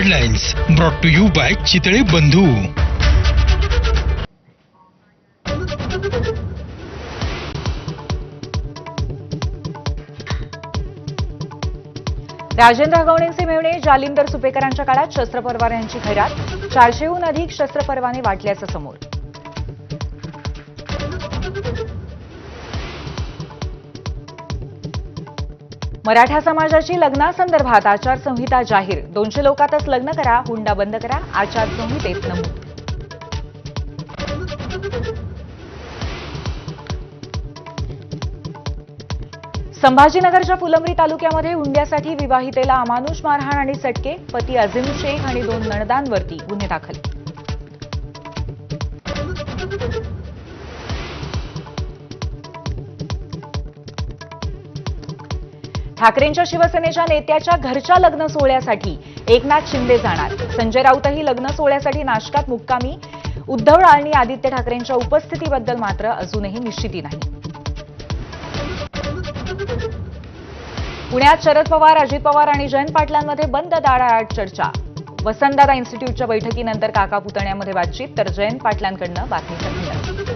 Headlines brought to you by Chitale Bandhu. Rajendra गवळींचे मेव्हणे Jalinder सुपेकरांच्या काळात शस्त्र परवान्यांची खैरात. 400हून अधिक शस्त्र परवाने वाटल्याचं समोर. मराठा समाजाची लग्नासंदर्भात आचारसंहिता जाहीर. 200 लोकातच लग्न करा, हुंडा बंद करा, आचारसंहितेत नमूद. संभाजीनगरच्या फुलंब्री तालुक्यामध्ये हुंड्यासाठी विवाहितेला अमानुष मारहाण आणि चटके. पती अझीम शेख आणि 2 नणदांवरती गुन्हे दाखल. ठाकरेंच्या शिवसेनेच्या नेत्याच्या घरच्या लग्न सोहळ्यासाठी एकनाथ शिंदे जाणार. संजय राऊतही लग्न सोहळ्यासाठी नाशकात मुक्कामी. उद्धव आणि आदित्य ठाकरेंच्या उपस्थितीबद्दल मात्र अजूनही निश्चिती नाही. पुण्यात शरद पवार, अजित पवार आणि जयंत पाटलांमध्ये बंद दाराआड चर्चा. वसंतदादा इन्स्टिट्यूटच्या बैठकीनंतर काका पुतण्यामध्ये बातचीत, तर जयंत पाटलांकडून बातमीचं खंडन.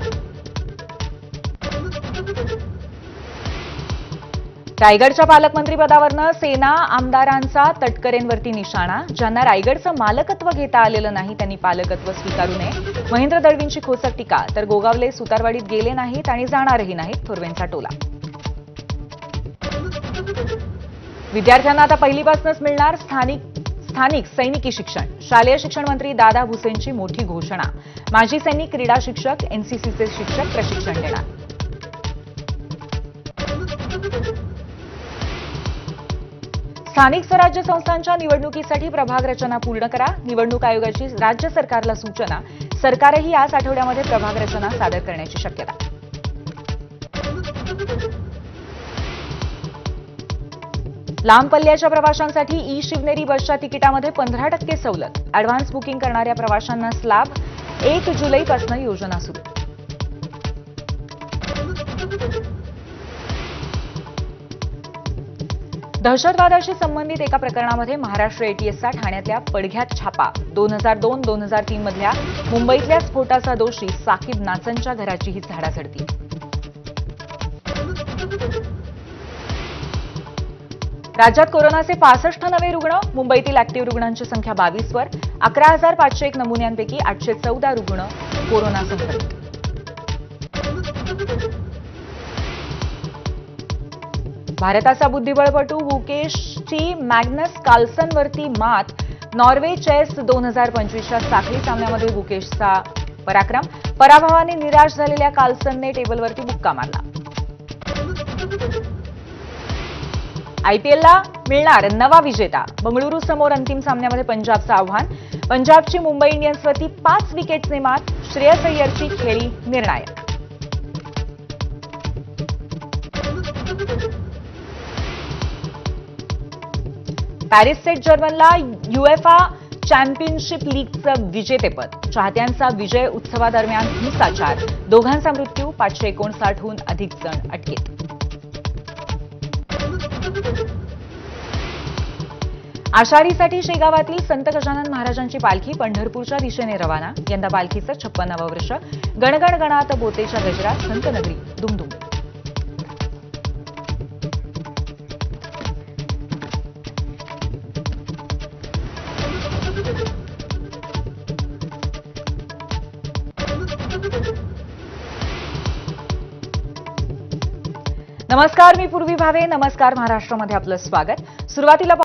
रायगडच्या पालकमंत्रीपदावरनं सेना आमदारांचा तटकरेंवरती निशाणा. ज्यांना रायगडचं मालकत्व घेता आलेलं नाही त्यांनी पालकत्व स्वीकारू नये. महेंद्र दळवींची खोचक टीका. तर गोगावले सुतारवाडीत गेले नाहीत आणि जाणारही नाहीत, थोरवेंचा टोला. विद्यार्थ्यांना आता पहिलीपासूनच मिळणार स्थानिक सैनिकी शिक्षण. शालेय शिक्षण मंत्री दादा भुसेंची मोठी घोषणा. माजी सैनिक, क्रीडा शिक्षक, एनसीसीचे शिक्षक प्रशिक्षण देणार. स्थानिक स्वराज्य संस्थांच्या निवडणुकीसाठी प्रभाग रचना पूर्ण करा. निवडणूक आयोगाची राज्य सरकारला सूचना. सरकारही याच आठवड्यामध्ये प्रभाग रचना सादर करण्याची शक्यता. लांब पल्ल्याच्या प्रवाशांसाठी ई शिवनेरी बसच्या तिकिटामध्ये 15% सवलत. अॅडव्हान्स बुकिंग करणाऱ्या प्रवाशांना स्लॅब. 1 जुलैपासून योजना सुरू. दहशतवादाशी संबंधित एका प्रकरणामध्ये महाराष्ट्र एटीएसचा ठाण्यातल्या पडघ्यात छापा. 2002-2003 मधल्या मुंबईतल्या स्फोटाचा दोषी साकीब नाचनच्या घराची ही झाडाझडती. राज्यात कोरोनाचे 65 नवे रुग्ण. मुंबईतील अॅक्टिव्ह रुग्णांची संख्या 22 वर. 11,501 नमुन्यांपैकी 814 रुग्ण कोरोना संक्रमित. भारताचा बुद्धिबळपटू गुकेशची मॅग्नस कार्लसनवरती मात. नॉर्वे चेस 2025च्या साखळी सामन्यामध्ये गुकेशचा पराक्रम. पराभवाने निराश झालेल्या कार्लसनने टेबलवरती बुक्का मारला. आयपीएलला मिळणार नवा विजेता. बंगळुरू समोर अंतिम सामन्यामध्ये पंजाबचं आव्हान. पंजाबची मुंबई इंडियन्सवरती 5 विकेट्सने मात. श्रेयस अय्यरची खेळी निर्णायक. पॅरिस सेंट जर्मनला युएफा चॅम्पियनशिप लीगचं विजेतेपद. चाहत्यांचा विजय उत्सवादरम्यान हिंसाचार. दोघांचा मृत्यू. 559हून अधिक जण अटकेत. आषाढीसाठी शेगावातील संत गजानन महाराजांची पालखी पंढरपूरच्या दिशेने रवाना. यंदा पालखीचं 56वं वर्ष. गणगण गणात बोतेच्या गजरात संतनगरी दुमदुम. नमस्कार, मी पूर्वी भावे. नमस्कार महाराष्ट्रामध्ये आपलं स्वागत. सुरुवातीला